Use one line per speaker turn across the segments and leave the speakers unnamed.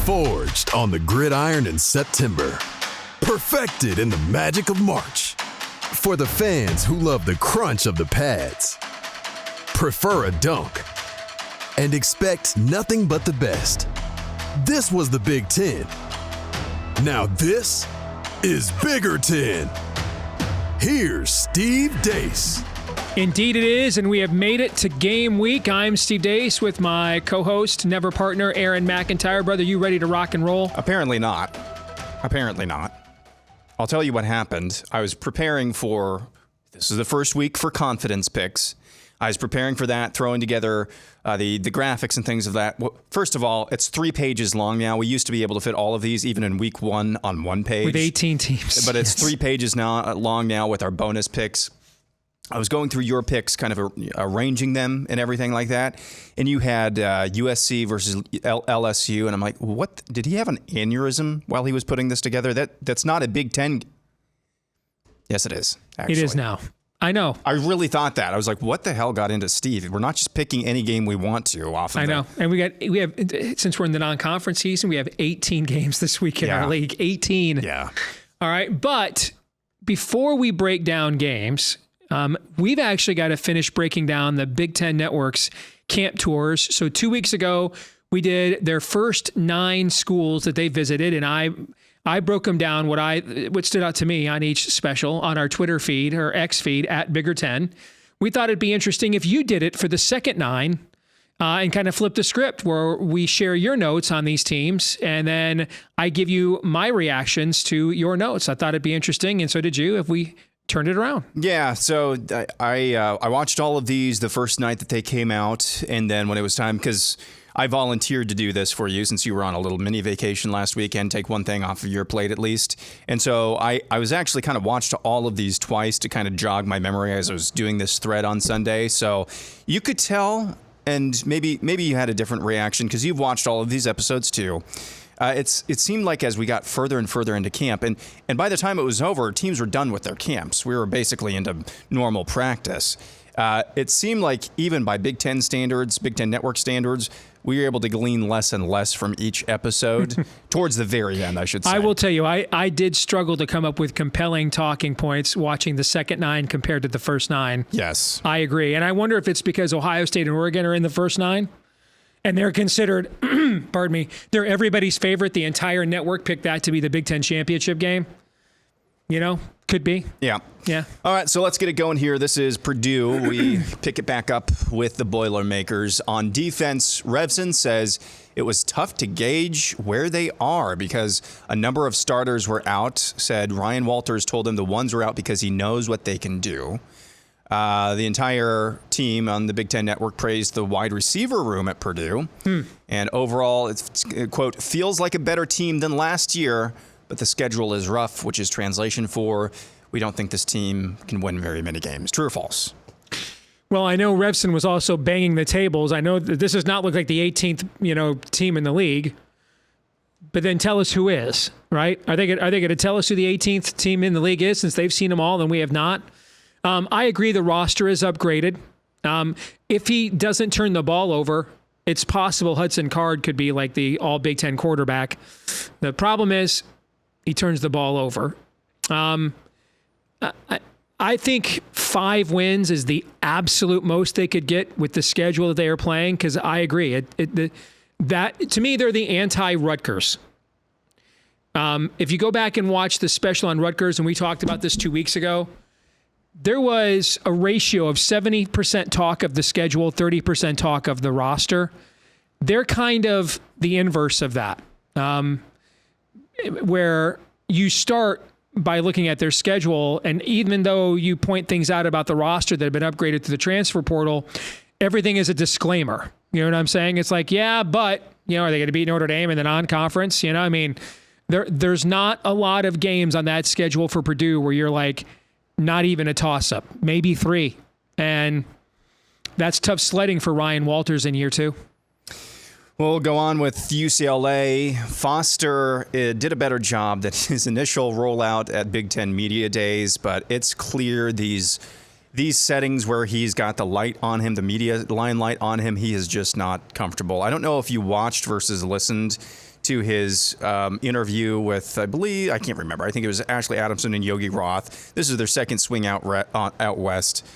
Forged on the gridiron in September. Perfected in the magic of March. For the fans who love the crunch of the pads. Prefer a dunk. And expect nothing but the best. This was the Big Ten. Now this is Bigger Ten. Here's Steve Dace.
Indeed it is, and we have made it to game week. I'm Steve Dace with my co-host, never partner, Aaron McIntyre. Brother, you ready to rock and roll?
Apparently not. I'll tell you what happened. I was preparing for, this is the first week for confidence picks. I was preparing for that, throwing together the graphics and things of that. Well, first of all, it's 3 pages long now. We used to be able to fit all of these even in week 1 on 1 page.
With 18 teams.
But it's 3 pages now long now with our bonus picks. I was going through your picks, kind of arranging them and everything like that. And you had USC versus LSU. And I'm like, what? Did he have an aneurysm while he was putting this together? That's not a Big Ten. Yes, it is. Actually.
It is now. I know.
I really thought that. I was like, what the hell got into Steve? We're not just picking any game we want to off of
I know. And we have, since we're in the non-conference season, we have 18 games this week in our league. 18.
Yeah.
All right. But before we break down games, we've actually got to finish breaking down the Big Ten Network's camp tours. So 2 weeks ago, we did their first 9 schools that they visited, and I broke them down what stood out to me on each special on our Twitter feed or X feed at Bigger 10. We thought it'd be interesting if you did it for the second 9 and kind of flip the script where we share your notes on these teams and then I give you my reactions to your notes. I thought it'd be interesting, and so did you, if we turned it around.
Yeah, so I watched all of these the first night that they came out, and then when it was time, because I volunteered to do this for you since you were on a little mini vacation last weekend, take one thing off of your plate at least. And so I was actually kind of watched all of these twice to kind of jog my memory as I was doing this thread on Sunday. So you could tell, and maybe you had a different reaction because you've watched all of these episodes too. It seemed like as we got further and further into camp, and by the time it was over, teams were done with their camps. We were basically into normal practice. It seemed like even by Big Ten standards, Big Ten Network standards, we were able to glean less and less from each episode towards the very end, I should say.
I will tell you, I did struggle to come up with compelling talking points watching the second 9 compared to the first 9.
Yes.
I agree. And I wonder if it's because Ohio State and Oregon are in the first 9. And they're considered, pardon me, they're everybody's favorite. The entire network picked that to be the Big Ten championship game. You know, could be.
Yeah.
Yeah.
All right, so let's get it going here. This is Purdue. We pick it back up with the Boilermakers. On defense, Revson says it was tough to gauge where they are because a number of starters were out. Said Ryan Walters told him the ones are out because he knows what they can do. The entire team on the Big Ten Network praised the wide receiver room at Purdue. And overall, it's, quote, feels like a better team than last year, but the schedule is rough, which is translation for we don't think this team can win very many games. True or false?
Well, I know Revson was also banging the tables. I know that this does not look like the 18th, team in the league. But then tell us who is, right? Are they going to tell us who the 18th team in the league is since they've seen them all and we have not? I agree the roster is upgraded. If he doesn't turn the ball over, it's possible Hudson Card could be like the all Big Ten quarterback. The problem is he turns the ball over. I think 5 wins is the absolute most they could get with the schedule that they are playing because I agree. That to me, they're the anti-Rutgers. If you go back and watch the special on Rutgers, and we talked about this 2 weeks ago, there was a ratio of 70% talk of the schedule, 30% talk of the roster. They're kind of the inverse of that, where you start by looking at their schedule, and even though you point things out about the roster that have been upgraded to the transfer portal, everything is a disclaimer. You know what I'm saying? It's like, yeah, but, are they going to beat Notre Dame in the non-conference? There's not a lot of games on that schedule for Purdue where you're like, not even a toss-up, maybe 3. And that's tough sledding for Ryan Walters in year 2.
We'll go on with UCLA. Foster did a better job than his initial rollout at Big Ten Media Days, but it's clear these settings where he's got the light on him, the media limelight on him, he is just not comfortable. I don't know if you watched versus listened to his interview with, I can't remember. I think it was Ashley Adamson and Yogi Roth. This is their second swing out west.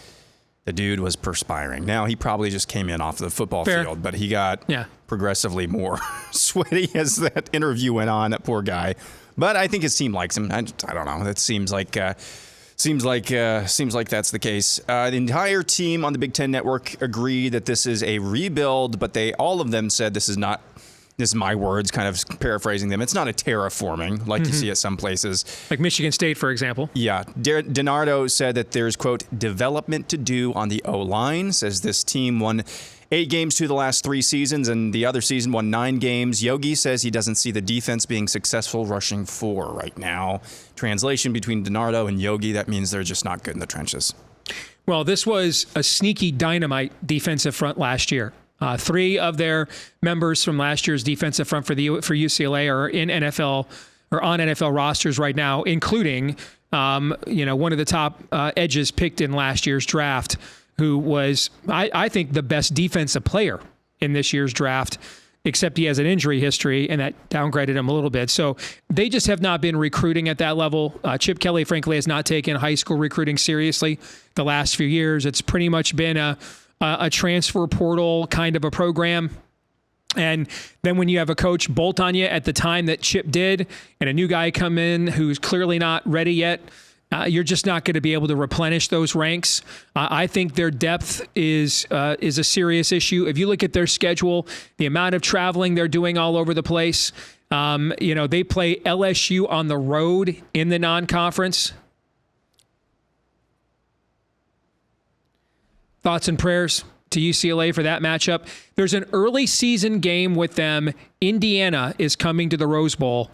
The dude was perspiring. Now, he probably just came in off the football field, but he got progressively more sweaty as that interview went on, that poor guy. But I think his team likes him. I don't know. That seems like that's the case. The entire team on the Big Ten Network agreed that this is a rebuild, but all of them said this is my words, kind of paraphrasing them. It's not a terraforming like you see at some places.
Like Michigan State, for example.
Yeah. DiNardo said that there's, quote, development to do on the O-line, says this team won 8 games to the last 3 seasons, and the other season won 9 games. Yogi says he doesn't see the defense being successful rushing 4 right now. Translation between DiNardo and Yogi, that means they're just not good in the trenches.
Well, this was a sneaky dynamite defensive front last year. 3 of their members from last year's defensive front for UCLA are in NFL or on NFL rosters right now, including one of the top edges picked in last year's draft, who was, I think, the best defensive player in this year's draft, except he has an injury history, and that downgraded him a little bit. So they just have not been recruiting at that level. Chip Kelly, frankly, has not taken high school recruiting seriously the last few years. It's pretty much been a transfer portal kind of a program. And then when you have a coach bolt on you at the time that Chip did, and a new guy come in who's clearly not ready yet, you're just not going to be able to replenish those ranks. I think their depth is a serious issue. If you look at their schedule, the amount of traveling they're doing all over the place, they play LSU on the road in the non-conference. Thoughts and prayers to UCLA for that matchup. There's an early season game with them. Indiana is coming to the Rose Bowl,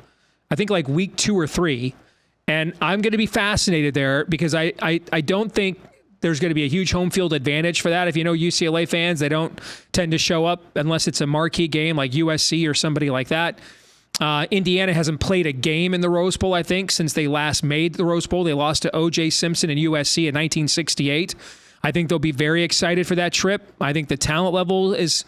I think like week 2 or 3. And I'm going to be fascinated there because I don't think there's going to be a huge home field advantage for that. If you know UCLA fans, they don't tend to show up unless it's a marquee game like USC or somebody like that. Indiana hasn't played a game in the Rose Bowl, I think, since they last made the Rose Bowl. They lost to O.J. Simpson and USC in 1968. I think they'll be very excited for that trip. I think the talent level is,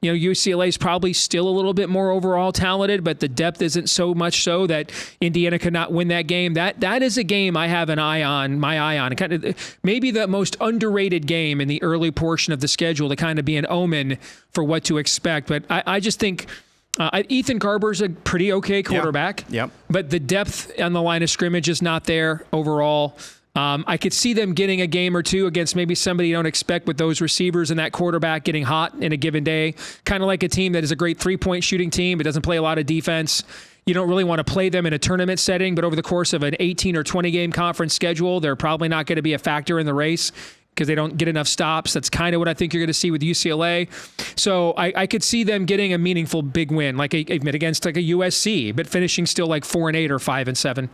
UCLA is probably still a little bit more overall talented, but the depth isn't so much so that Indiana could not win that game. That is a game I have my eye on. Kind of maybe the most underrated game in the early portion of the schedule to kind of be an omen for what to expect. But I just think Ethan Garber's a pretty okay quarterback.
Yep.
But the depth on the line of scrimmage is not there overall. I could see them getting a game or two against maybe somebody you don't expect with those receivers and that quarterback getting hot in a given day. Kind of like a team that is a great 3-point shooting team but doesn't play a lot of defense. You don't really want to play them in a tournament setting, but over the course of an 18 or 20 game conference schedule, they're probably not going to be a factor in the race because they don't get enough stops. That's kind of what I think you're going to see with UCLA. So I could see them getting a meaningful big win, like against like a USC, but finishing still like 4-8 or 5-7.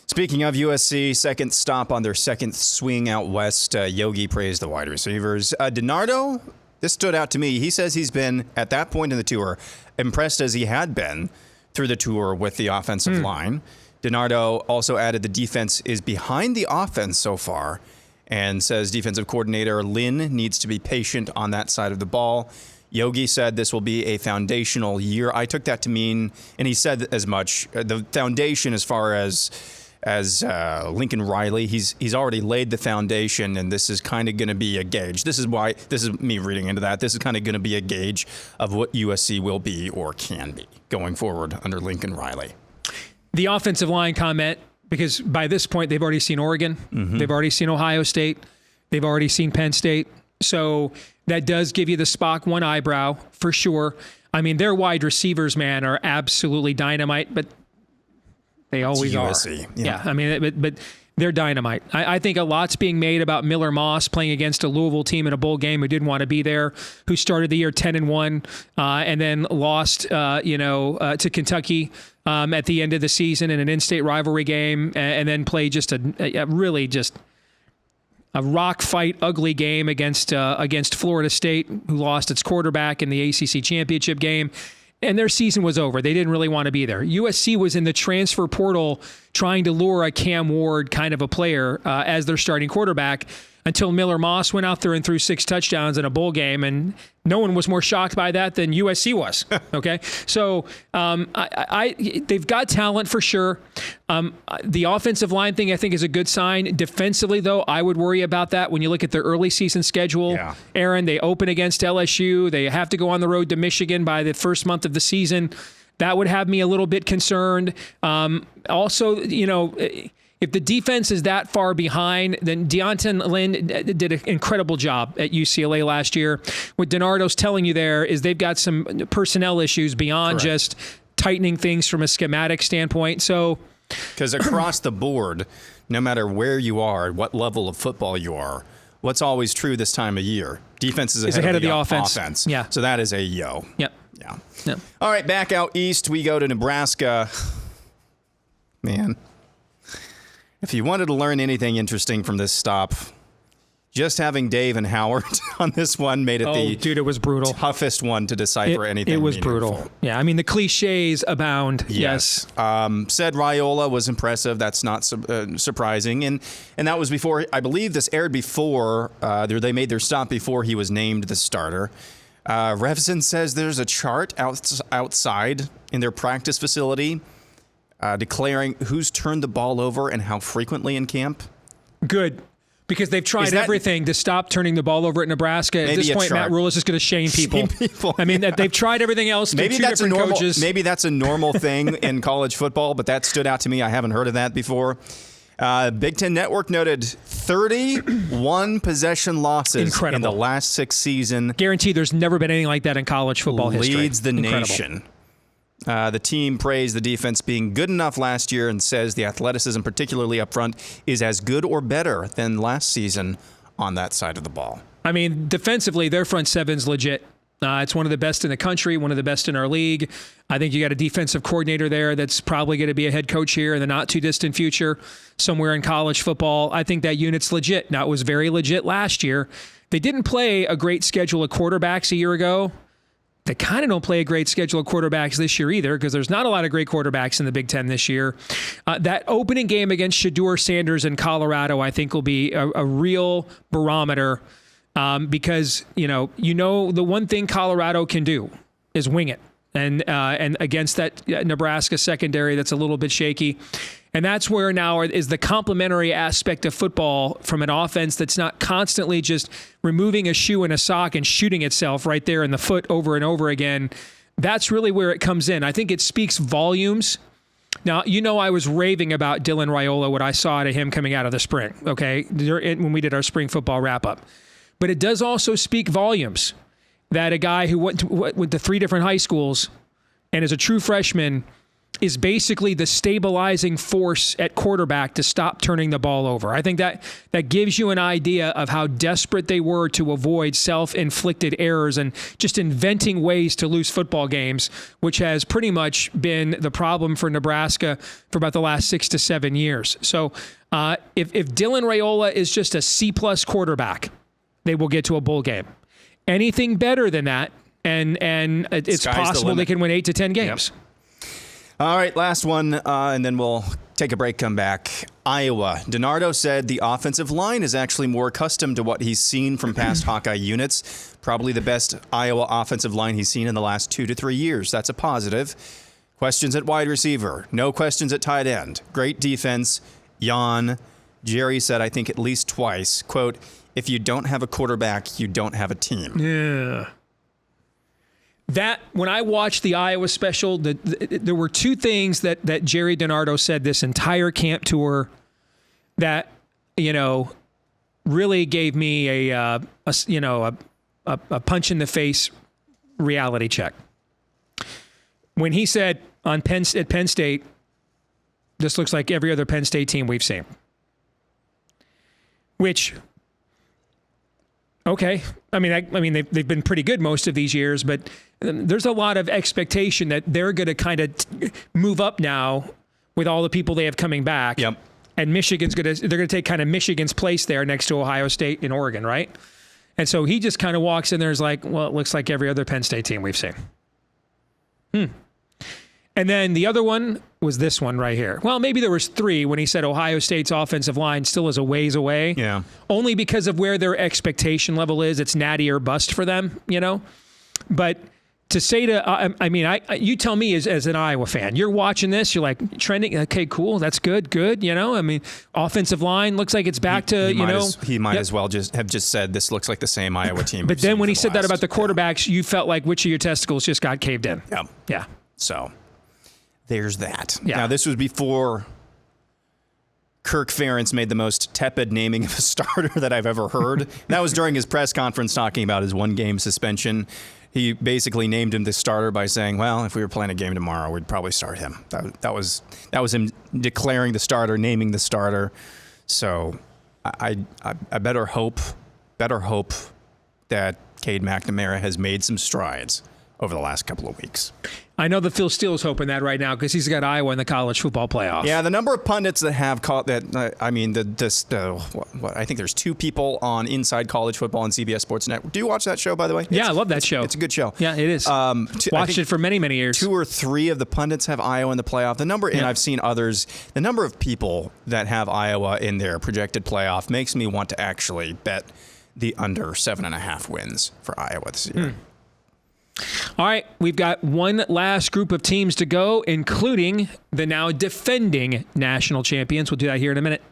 Speaking of USC, second stop on their second swing out west, Yogi praised the wide receivers. DiNardo, this stood out to me. He says he's been, at that point in the tour, impressed as he had been through the tour with the offensive line. DiNardo also added the defense is behind the offense so far and says defensive coordinator Lynn needs to be patient on that side of the ball. Yogi said this will be a foundational year. I took that to mean, and he said as much, the foundation as far as Lincoln Riley, he's already laid the foundation, and this is kind of going to be a gauge. This is me reading into that. This is kind of going to be a gauge of what USC will be or can be going forward under Lincoln Riley.
The offensive line comment, because by this point they've already seen Oregon, they've already seen Ohio State, they've already seen Penn State, so that does give you the Spock one eyebrow for sure. I mean, their wide receivers, man, are absolutely dynamite, but they always are. Yeah, I mean, but they're dynamite. I think a lot's being made about Miller Moss playing against a Louisville team in a bowl game who didn't want to be there, who started the year 10-1, and then lost, to Kentucky at the end of the season in an in-state rivalry game, and then played just a really just a rock fight, ugly game against Florida State, who lost its quarterback in the ACC championship game. And their season was over. They didn't really want to be there. USC was in the transfer portal trying to lure a Cam Ward kind of a player as their starting quarterback until Miller Moss went out there and threw 6 touchdowns in a bowl game, and no one was more shocked by that than USC was. Okay, so they've got talent for sure. The offensive line thing I think is a good sign. Defensively, though, I would worry about that when you look at their early season schedule. Yeah. Aaron, they open against LSU. They have to go on the road to Michigan by the first month of the season. That would have me a little bit concerned. Also, if the defense is that far behind, then Deontin Lynn did an incredible job at UCLA last year. What DiNardo's telling you there is they've got some personnel issues beyond just tightening things from a schematic standpoint. So,
because across the board, no matter where you are, what level of football you are, what's always true this time of year? Defense is ahead of the offense.
Yeah.
So that is a yo.
Yep.
Yeah.
Yep.
All right, back out east, we go to Nebraska. Man. If you wanted to learn anything interesting from this stop, just having Dave and Howard on this one made it
it was brutal.
Toughest one to decipher anything.
It was
meaningful.
brutal. Yeah, I mean, the cliches abound. Yes.
Said Raiola was impressive. That's not surprising. And that was before, I believe this aired before, they made their stop before he was named the starter. Revson says there's a chart outside in their practice facility declaring who's turned the ball over and how frequently in camp.
Good. Because they've tried everything to stop turning the ball over at Nebraska. At this point, Matt Rhule is just going to shame people. I mean, they've tried everything else.
Maybe that's coaches. Maybe that's a normal thing in college football, but that stood out to me. I haven't heard of that before. Big Ten Network noted 31 possession losses in the last 6 seasons.
Guaranteed there's never been anything like that in college football history.
Leads the nation. The team praised the defense being good enough last year and says the athleticism, particularly up front, is as good or better than last season on that side of the ball.
I mean, defensively, their front seven's legit. It's one of the best in the country, one of the best in our league. I think you got a defensive coordinator there that's probably going to be a head coach here in the not-too-distant future, somewhere in college football. I think that unit's legit. Now, it was very legit last year. They didn't play a great schedule of quarterbacks a year ago. They kind of don't play a great schedule of quarterbacks this year either, because there's not a lot of great quarterbacks in the Big Ten this year. That opening game against Shedeur Sanders in Colorado, I think, will be a real barometer because, the one thing Colorado can do is wing it. And against that Nebraska secondary that's a little bit shaky. And that's where now is the complementary aspect of football from an offense that's not constantly just removing a shoe and a sock and shooting itself right there in the foot over and over again. That's really where it comes in. I think it speaks volumes. Now, I was raving about Dylan Raiola, what I saw out of him coming out of the spring, okay, when we did our spring football wrap-up. But it does also speak volumes that a guy who went to 3 different high schools and is a true freshman is basically the stabilizing force at quarterback to stop turning the ball over. I think that gives you an idea of how desperate they were to avoid self-inflicted errors and just inventing ways to lose football games, which has pretty much been the problem for Nebraska for about the last 6 to 7 years. So if Dylan Raiola is just a C-plus quarterback, they will get to a bowl game. Anything better than that, and it's possible they can win 8 to 10 games.
Yep. All right, last one, and then we'll take a break, come back. Iowa. DiNardo said the offensive line is actually more accustomed to what he's seen from past Hawkeye units. Probably the best Iowa offensive line he's seen in the last 2 to 3 years. That's a positive. Questions at wide receiver. No questions at tight end. Great defense. Yawn. Jerry said, I think at least twice, quote, if you don't have a quarterback, you don't have a team.
Yeah. That, when I watched the Iowa special, there were 2 things that Jerry DiNardo said this entire camp tour that, really gave me a punch in the face reality check. When he said at Penn State, this looks like every other Penn State team we've seen. Which, okay, I mean they've been pretty good most of these years, but there's a lot of expectation that they're going to kind of move up now with all the people they have coming back.
Yep.
And they're going to take kind of Michigan's place there next to Ohio State and Oregon, right? And so he just kind of walks in there and is like, well, it looks like every other Penn State team we've seen. And then the other one was this one right here. Well, maybe there was 3 when he said Ohio State's offensive line still is a ways away.
Yeah.
Only because of where their expectation level is. It's natty or bust for them, But to say you tell me as an Iowa fan, you're watching this, you're like trending. Okay, cool. That's good. Offensive line looks like it's back to,
He might as well have said this looks like the same Iowa team.
But then when he said that about the quarterbacks, you felt like which of your testicles just got caved in.
Yeah.
Yeah.
So there's that.
Yeah.
Now, this was before Kirk Ferentz made the most tepid naming of a starter that I've ever heard. That was during his press conference talking about his 1-game suspension. He basically named him the starter by saying, well, if we were playing a game tomorrow, we'd probably start him. That was him declaring the starter, naming the starter. So I better hope that Cade McNamara has made some strides over the last couple of weeks.
I know that Phil Steele's hoping that right now because he's got Iowa in the college football playoff.
Yeah, the number of pundits that have caught that, I think there's 2 people on Inside College Football on CBS Sports Network. Do you watch that show, by the way?
Yeah, I love that show.
It's a good show.
Yeah, it is. Watched it for many, many years. 2
or 3 of the pundits have Iowa in the playoff. The number, and I've seen others, the number of people that have Iowa in their projected playoff makes me want to actually bet the under 7.5 wins for Iowa this year.
All right, we've got one last group of teams to go, including the now defending national champions. We'll do that here in a minute.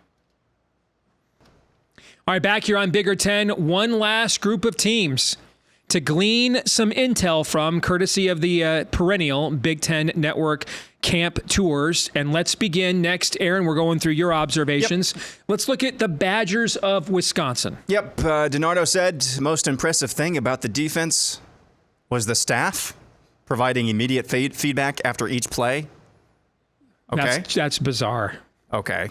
All right, back here on Bigger Ten, one last group of teams to glean some intel from, courtesy of the perennial Big Ten Network camp tours. And let's begin next. Aaron, we're going through your observations. Yep. Let's look at the Badgers of Wisconsin.
Yep, DiNardo said most impressive thing about the defense was the staff providing immediate feedback after each play. Okay.
That's bizarre.
Okay.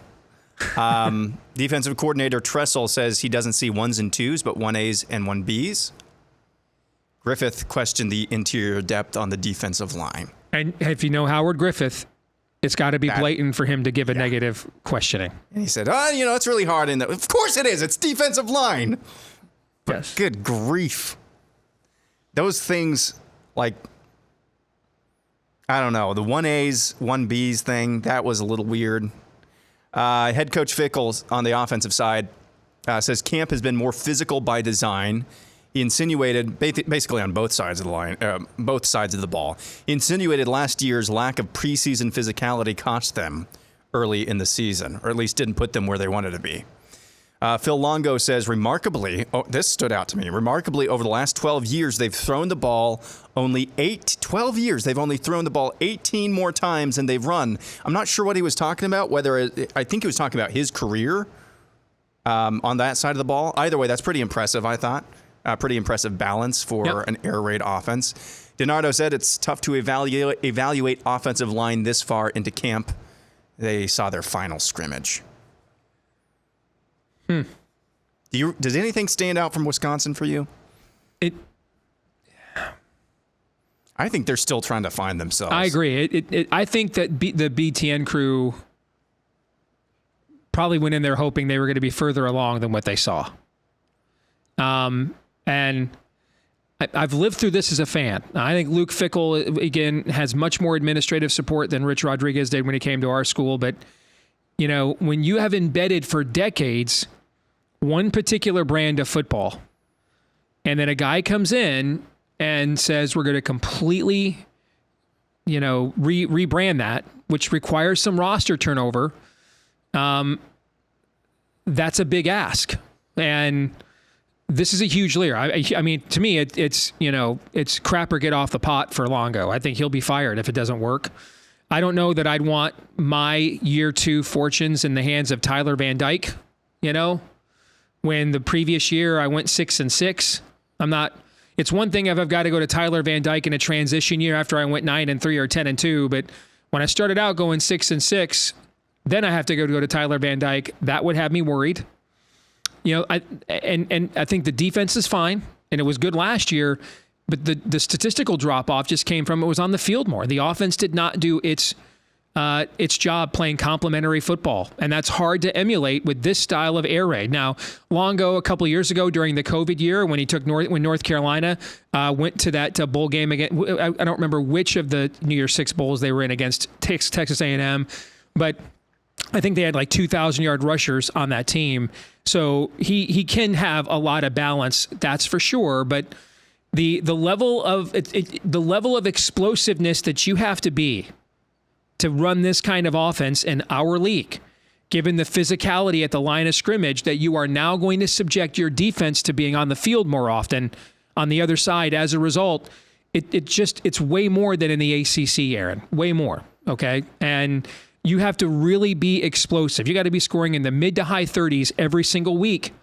Defensive coordinator Tressel says he doesn't see 1s and 2s, but 1As and 1Bs. Griffith questioned the interior depth on the defensive line.
And if you know Howard Griffith, it's got to be blatant for him to give a negative questioning.
And he said, it's really hard. Of course it is. It's defensive line. But
yes.
Good grief. Those things, like, I don't know, the 1As, 1Bs thing, that was a little weird. Head coach Fickle on the offensive side says camp has been more physical by design. He insinuated, basically on both sides of the line, both sides of the ball, he insinuated last year's lack of preseason physicality cost them early in the season, or at least didn't put them where they wanted to be. Phil Longo says, this stood out to me, remarkably, over the last 12 years, they've thrown the ball only 12 years. They've only thrown the ball 18 more times than they've run. I'm not sure what he was talking about, I think he was talking about his career on that side of the ball. Either way, that's pretty impressive, I thought. Pretty impressive balance for an air raid offense. DiNardo said it's tough to evaluate offensive line this far into camp. They saw their final scrimmage. Does anything stand out from Wisconsin for you? I think they're still trying to find themselves.
I agree. I think that the BTN crew probably went in there hoping they were going to be further along than what they saw. And I've lived through this as a fan. I think Luke Fickle, again, has much more administrative support than Rich Rodriguez did when he came to our school. But, when you have embedded for decades one particular brand of football, and then a guy comes in and says, we're going to completely, rebrand that, which requires some roster turnover, that's a big ask. And this is a huge layer. I mean, to me, it's crap or get off the pot for Longo. I think he'll be fired if it doesn't work. I don't know that I'd want my year 2 fortunes in the hands of Tyler Van Dyke, when the previous year I went 6-6. It's one thing if I've got to go to Tyler Van Dyke in a transition year after I went 9-3 or 10-2, but when I started out going 6-6, then I have to go to Tyler Van Dyke. That would have me worried. I think the defense is fine, and it was good last year, but the statistical drop-off just came from it was on the field more. The offense did not do its its job playing complementary football. And that's hard to emulate with this style of air raid. Now, long ago, a couple of years ago during the COVID year, when he took when North Carolina went to that bowl game again, I don't remember which of the New Year's Six bowls they were in against Texas A&M, but I think they had like 2,000-yard rushers on that team. So he can have a lot of balance, that's for sure. But the level of the level of explosiveness that you have to be to run this kind of offense in our league, given the physicality at the line of scrimmage, that you are now going to subject your defense to being on the field more often on the other side. As a result, it's way more than in the ACC, Aaron, way more. Okay. And you have to really be explosive. You got to be scoring in the mid to high 30s every single week,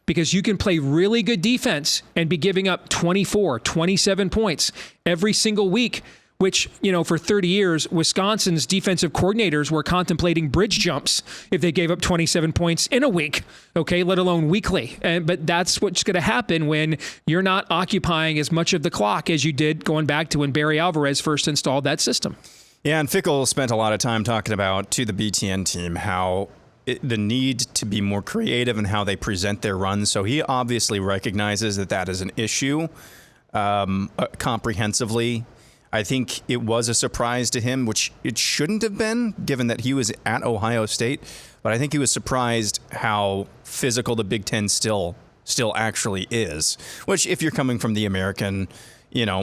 because you can play really good defense and be giving up 24, 27 points every single week, which, for 30 years, Wisconsin's defensive coordinators were contemplating bridge jumps if they gave up 27 points in a week, okay, let alone weekly. But that's what's going to happen when you're not occupying as much of the clock as you did going back to when Barry Alvarez first installed that system.
Yeah, and Fickle spent a lot of time talking about, to the BTN team, how the need to be more creative in how they present their runs. So he obviously recognizes that is an issue comprehensively. I think it was a surprise to him, which it shouldn't have been, given that he was at Ohio State. But I think he was surprised how physical the Big Ten still actually is, which, if you're coming from the American,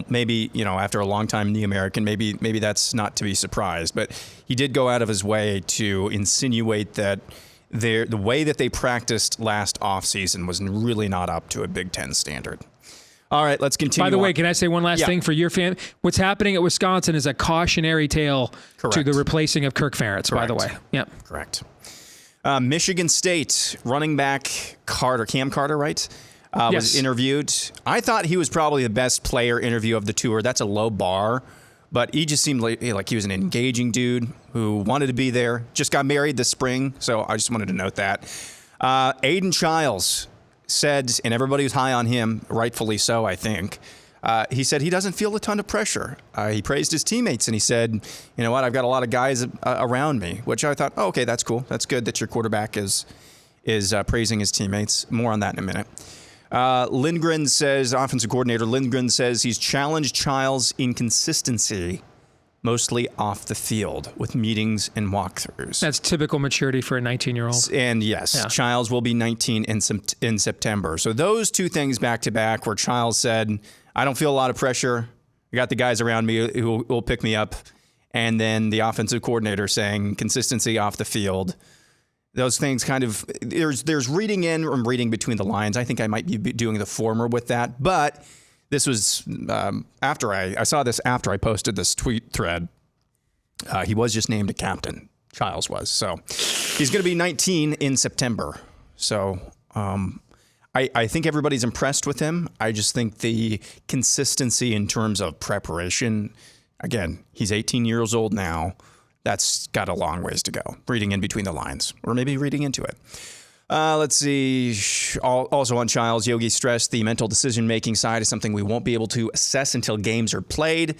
maybe, after a long time in the American, maybe that's not to be surprised. But he did go out of his way to insinuate that the way that they practiced last offseason was really not up to a Big Ten standard. All right, let's continue.
By the way, can I say one last thing for your fan? What's happening at Wisconsin is a cautionary tale to the replacing of Kirk Ferentz, by the way. Yep.
Correct. Michigan State running back Cam Carter, right? Was interviewed. I thought he was probably the best player interview of the tour. That's a low bar, but he just seemed like he was an engaging dude who wanted to be there. Just got married this spring, so I just wanted to note that. Aiden Childs said, and everybody was high on him, rightfully so, I think. He said he doesn't feel a ton of pressure. He praised his teammates, and he said, you know what, I've got a lot of guys around me, which I thought, okay, that's cool. That's good that your quarterback is praising his teammates. More on that in a minute. Lindgren says, offensive coordinator Lindgren says he's challenged Childs' inconsistency, mostly off the field, with meetings and walkthroughs.
That's typical maturity for a 19-year-old.
And yes, Childs will be 19 in September. So those two things back to back, where Childs said, I don't feel a lot of pressure. I got the guys around me who will pick me up. And then the offensive coordinator saying consistency off the field. Those things kind of, there's reading in and reading between the lines. I think I might be doing the former with that. But this was after I saw this after I posted this tweet thread. He was just named a captain. Childs was. So he's going to be 19 in September. So I think everybody's impressed with him. I just think the consistency in terms of preparation, again, he's 18 years old now. That's got a long ways to go, reading in between the lines, or maybe reading into it. Let's see. Also on Childs, Yogi stressed the mental decision-making side is something we won't be able to assess until games are played.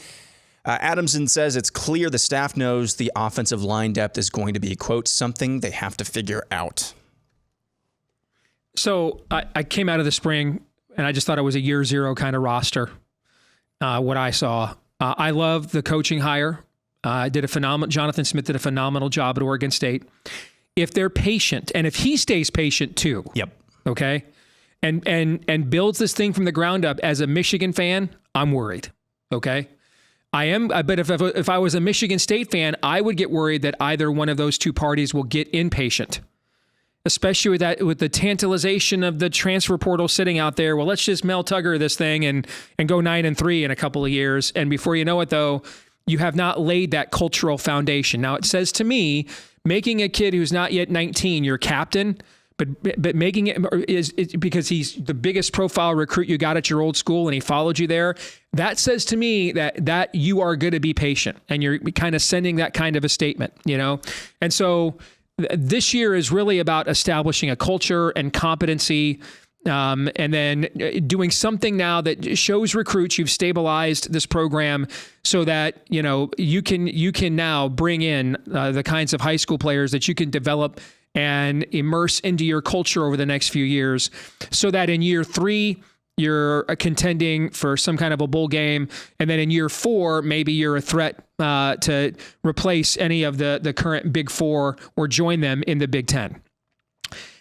Adamson says it's clear the staff knows the offensive line depth is going to be, quote, something they have to figure out.
So I came out of the spring, and I just thought it was a year zero kind of roster, what I saw. I love the coaching hire. Jonathan Smith did a phenomenal job at Oregon State. If they're patient, and if he stays patient too, okay, and builds this thing from the ground up, as a Michigan fan, I'm worried. Okay, I am. But if I was a Michigan State fan, I would get worried that either one of those two parties will get impatient, especially with the tantalization of the transfer portal sitting out there. Well, let's just Mel Tugger this thing and go 9-3 in a couple of years, and before you know it, though, you have not laid that cultural foundation. Now, it says to me, making a kid who's not yet 19 your captain, but making it is because he's the biggest profile recruit you got at your old school and he followed you there. That says to me that you are going to be patient, and you're kind of sending that kind of a statement, And so this year is really about establishing a culture and competency and then doing something now that shows recruits you've stabilized this program so that, you can now bring in the kinds of high school players that you can develop and immerse into your culture over the next few years so that in year 3, you're contending for some kind of a bowl game. And then in year 4, maybe you're a threat to replace any of the current Big Four or join them in the Big Ten.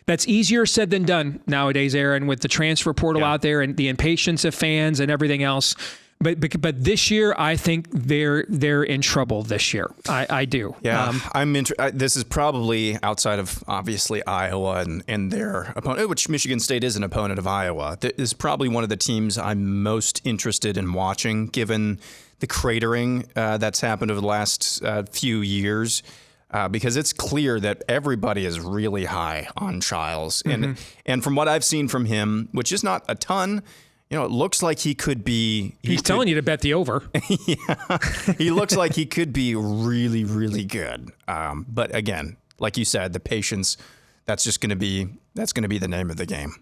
That's easier said than done nowadays, Aaron, with the transfer portal out there and the impatience of fans and everything else. But this year, I think they're in trouble this year. I do.
Yeah, this is probably outside of obviously Iowa and their opponent, which Michigan State is an opponent of Iowa. This is probably one of the teams I'm most interested in watching, given the cratering that's happened over the last few years. Because it's clear that everybody is really high on Childs. And from what I've seen from him, which is not a ton, it looks like he could be...
He's telling you to bet the over.
Yeah, he looks like he could be really, really good. But again, like you said, the patience, that's going to be the name of the game.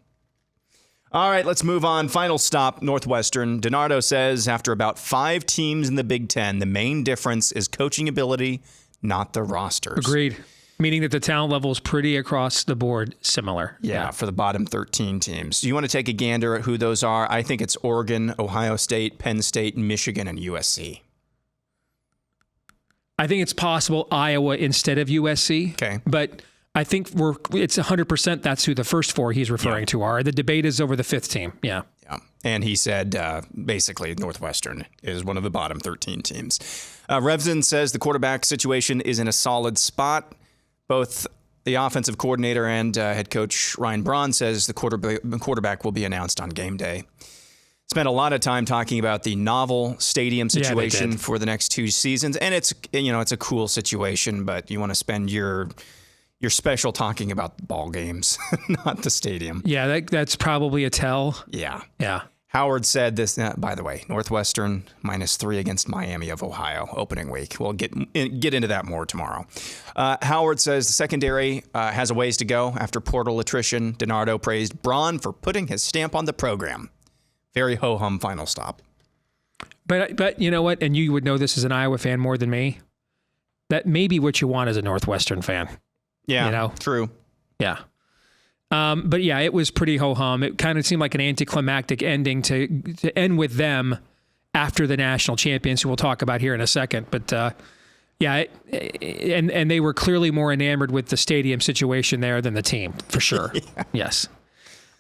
All right, let's move on. Final stop, Northwestern. DiNardo says after about 5 teams in the Big Ten, the main difference is coaching ability, not the rosters.
Agreed. Meaning that the talent level is pretty across the board similar.
Yeah, for the bottom 13 teams. Do you want to take a gander at who those are? I think it's Oregon, Ohio State, Penn State, Michigan, and USC.
I think it's possible Iowa instead of USC.
Okay.
But I think it's 100% that's who the first 4 he's referring to are. The debate is over the 5th team. Yeah.
And he said basically Northwestern is one of the bottom 13 teams. Revson says the quarterback situation is in a solid spot. Both the offensive coordinator and head coach Ryan Braun says the quarterback will be announced on game day. Spent a lot of time talking about the novel stadium situation for the next 2 seasons. And it's a cool situation, but you want to spend your special talking about ball games, not the stadium.
Yeah, that's probably a tell.
Yeah.
Yeah.
Howard said this, by the way, Northwestern -3 against Miami of Ohio opening week. We'll get into that more tomorrow. Howard says the secondary has a ways to go after portal attrition. DiNardo praised Braun for putting his stamp on the program. Very ho-hum final stop.
But you know what? And you would know this as an Iowa fan more than me. That may be what you want as a Northwestern fan.
Yeah, true.
Yeah. But yeah, it was pretty ho-hum. It kind of seemed like an anticlimactic ending to end with them after the national champions, who we'll talk about here in a second. But and they were clearly more enamored with the stadium situation there than the team, for sure.
Yeah.
Yes.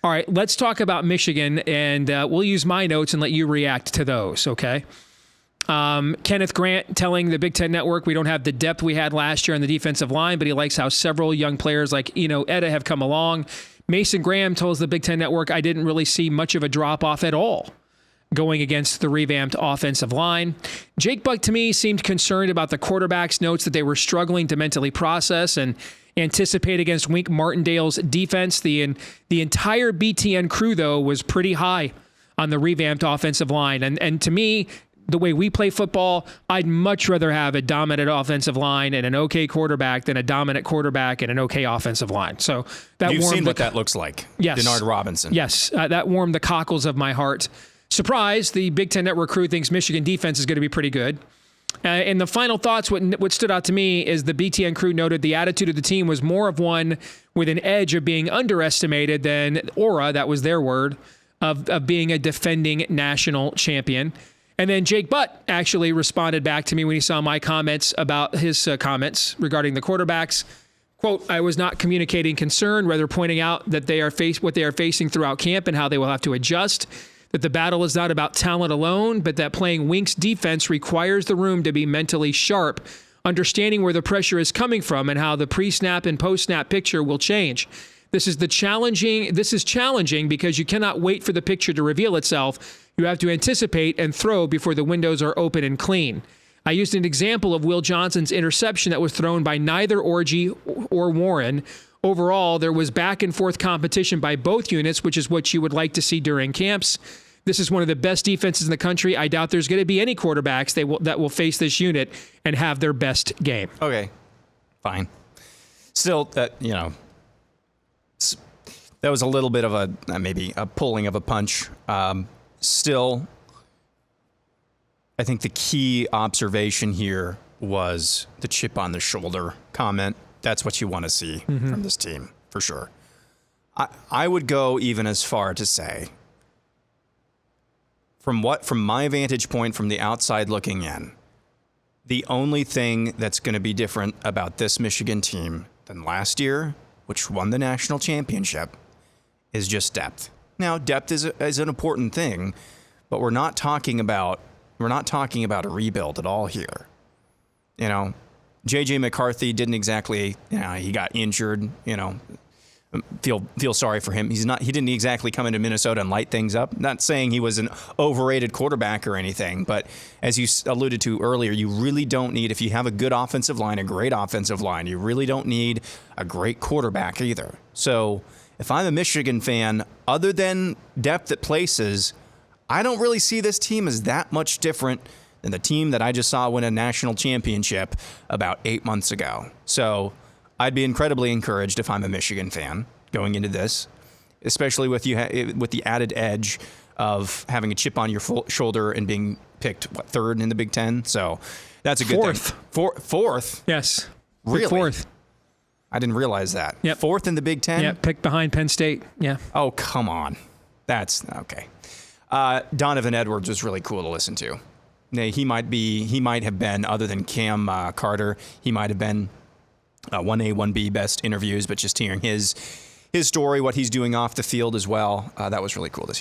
All right, let's talk about Michigan, and we'll use my notes and let you react to those, okay? Kenneth Grant telling the Big Ten Network we don't have the depth we had last year on the defensive line, but he likes how several young players like Etta have come along. Mason Graham tells the Big Ten Network I didn't really see much of a drop-off at all going against the revamped offensive line. Jake Buck, to me, seemed concerned about the quarterbacks, notes that they were struggling to mentally process and anticipate against Wink Martindale's defense. The entire BTN crew, though, was pretty high on the revamped offensive line. And to me, the way we play football, I'd much rather have a dominant offensive line and an okay quarterback than a dominant quarterback and an okay offensive line. So
you've seen what that looks like.
Yes.
Denard Robinson.
Yes, that warmed the cockles of my heart. Surprise, the Big Ten Network crew thinks Michigan defense is going to be pretty good. And the final thoughts, what stood out to me is the BTN crew noted the attitude of the team was more of one with an edge of being underestimated than aura, that was their word, of being a defending national champion. And then Jake Butt actually responded back to me when he saw my comments about his comments regarding the quarterbacks. Quote, I was not communicating concern, rather pointing out that what they are facing throughout camp and how they will have to adjust, that the battle is not about talent alone, but that playing Wink's defense requires the room to be mentally sharp, understanding where the pressure is coming from and how the pre-snap and post-snap picture will change. This is challenging because you cannot wait for the picture to reveal itself. You have to anticipate and throw before the windows are open and clean. I used an example of Will Johnson's interception that was thrown by neither Orji or Warren. Overall, there was back and forth competition by both units, which is what you would like to see during camps. This is one of the best defenses in the country. I doubt there's going to be any quarterbacks that will face this unit and have their best game.
Okay, fine. Still, That was a little bit of a maybe a pulling of a punch. Still, I think the key observation here was the chip on the shoulder comment. That's what you want to see from this team, for sure. I would go even as far to say, from my vantage point from the outside looking in, the only thing that's going to be different about this Michigan team than last year, which won the national championship, is just depth. Now, depth is an important thing, but we're not talking about a rebuild at all here. You know, J.J. McCarthy didn't exactly, he got injured, feel sorry for him. He didn't exactly come into Minnesota and light things up. Not saying he was an overrated quarterback or anything, but as you alluded to earlier, you really don't need, if you have a good offensive line, a great offensive line, you really don't need a great quarterback either. So if I'm a Michigan fan, other than depth at places, I don't really see this team as that much different than the team that I just saw win a national championship about 8 months ago. So I'd be incredibly encouraged if I'm a Michigan fan going into this, especially with the added edge of having a chip on your shoulder and being picked, third in the Big Ten? So that's a good thing. Fourth?
Yes.
Really?
Fourth.
I didn't realize that.
Yep.
Fourth in the Big Ten?
Yeah, picked behind Penn State. Yeah.
Oh, come on. That's okay. Donovan Edwards was really cool to listen to. He might have been, other than Cam Carter, he might have been 1A, 1B best interviews, but just hearing his story, what he's doing off the field as well, that was really cool to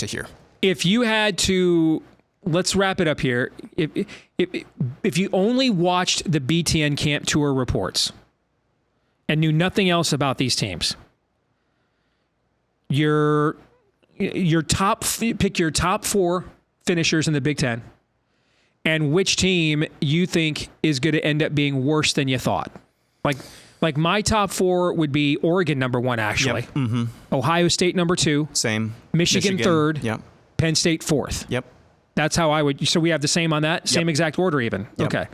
hear.
If you had to, let's wrap it up here. If you only watched the BTN camp tour reports and knew nothing else about these teams, pick your top 4 finishers in the Big Ten and which team you think is going to end up being worse than you thought. Like my top 4 would be Oregon number 1, actually.
Yep. Mm-hmm.
Ohio State number 2.
Same.
Michigan 3rd.
Yep.
Penn State 4th.
Yep.
That's how I would. So we have the same on that? Same exact order even?
Yep.
Okay.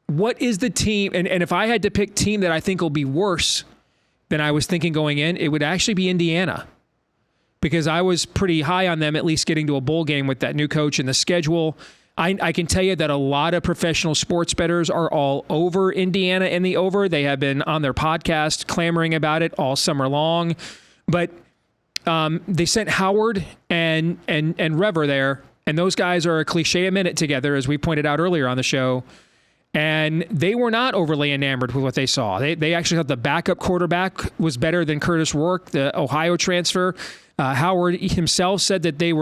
What is the team, and if I had to pick team that I think will be worse than I was thinking going in, it would actually be Indiana. Because I was pretty high on them at least getting to a bowl game with that new coach and the schedule. I can tell you that a lot of professional sports bettors are all over Indiana and the over. They have been on their podcast clamoring about it all summer long. But they sent Howard and Rever there, and those guys are a cliche a minute together, as we pointed out earlier on the show. And they were not overly enamored with what they saw. They actually thought the backup quarterback was better than Curtis Rourke, the Ohio transfer. Howard himself said that they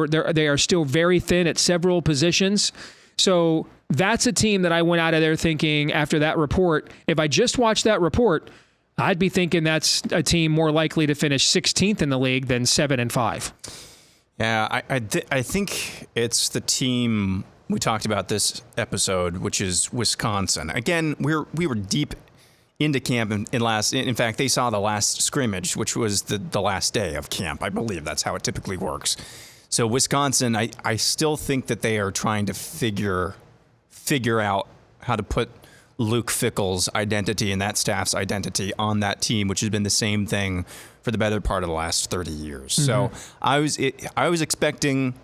are still very thin at several positions. So that's a team that I went out of there thinking after that report, if I just watched that report, I'd be thinking that's a team more likely to finish 16th in the league than 7-5.
Yeah, I think it's the team we talked about this episode, which is Wisconsin. Again, we were deep into camp in fact, they saw the last scrimmage, which was the last day of camp. I believe that's how it typically works. So Wisconsin, I still think that they are trying to figure out how to put Luke Fickell's identity and that staff's identity on that team, which has been the same thing for the better part of the last 30 years. Mm-hmm. So I was expecting,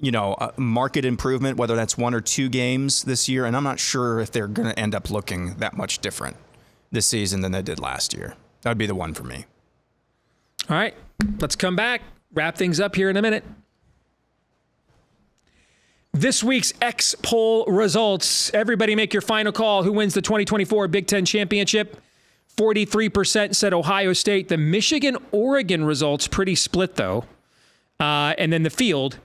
a market improvement, whether that's 1 or 2 games this year, and I'm not sure if they're going to end up looking that much different this season than they did last year. That would be the one for me.
All right, let's come back, wrap things up here in a minute. This week's X poll results. Everybody make your final call. Who wins the 2024 Big Ten Championship? 43% said Ohio State. The Michigan-Oregon results, pretty split though. And then the field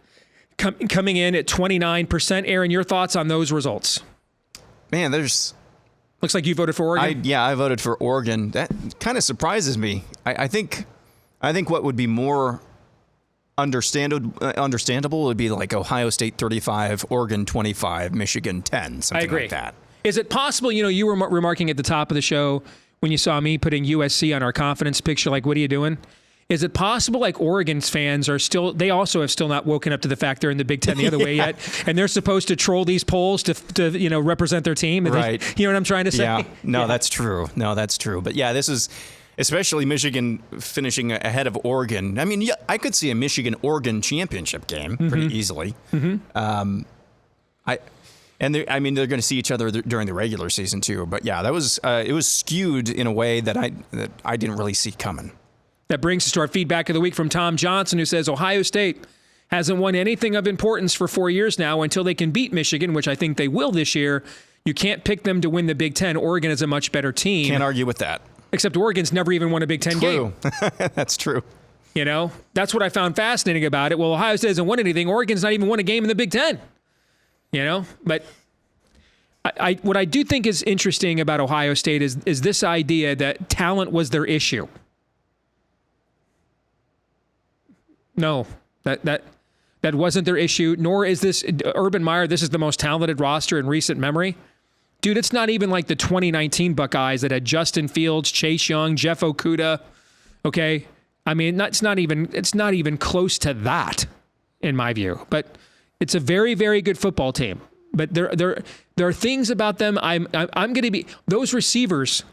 coming in at 29%. Aaron, your thoughts on those results?
Man,
looks like you voted for Oregon.
I voted for Oregon. That kind of surprises me. I think what would be more understandable would be like Ohio State 35, Oregon 25, Michigan 10, something like that.
Is it possible, you were remarking at the top of the show when you saw me putting USC on our confidence picture, like, what are you doing? Is it possible, like, Oregon's fans they also have still not woken up to the fact they're in the Big Ten the other way yet, and they're supposed to troll these polls to represent their team?
Right.
You know what I'm trying to say?
Yeah. No, that's true. But yeah, this is, especially Michigan finishing ahead of Oregon. I mean, yeah, I could see a Michigan-Oregon championship game pretty easily. They're going to see each other during the regular season too. But yeah, that was it was skewed in a way that I didn't really see coming.
That brings us to our feedback of the week from Tom Johnson, who says Ohio State hasn't won anything of importance for 4 years now until they can beat Michigan, which I think they will this year. You can't pick them to win the Big Ten. Oregon is a much better team.
Can't argue with that.
Except Oregon's never even won a Big Ten game.
That's true.
You know, that's what I found fascinating about it. Well, Ohio State hasn't won anything. Oregon's not even won a game in the Big Ten. You know, but what I do think is interesting about Ohio State is this idea that talent was their issue. No, that wasn't their issue, nor is this Urban Meyer. This is the most talented roster in recent memory. Dude, it's not even like the 2019 Buckeyes that had Justin Fields, Chase Young, Jeff Okudah. Okay. I mean, it's not even close to that in my view, but it's a very, very good football team. But there are things about them. I'm going to be those receivers.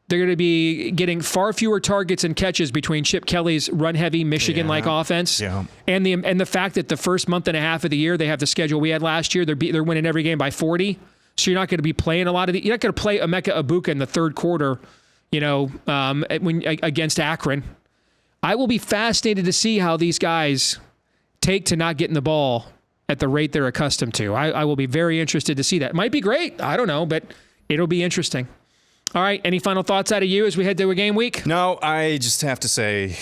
They're going to be getting far fewer targets and catches between Chip Kelly's run-heavy Michigan-like offense and the fact that the first month and a half of the year they have the schedule we had last year. They're winning every game by 40. So you're not going to be playing a lot of you're not going to play Emeka Egbuka in the third quarter, against Akron. I will be fascinated to see how these guys take to not getting the ball at the rate they're accustomed to. I will be very interested to see that. It might be great. I don't know, but it'll be interesting. All right. Any final thoughts out of you as we head to a game week?
No, I just have to say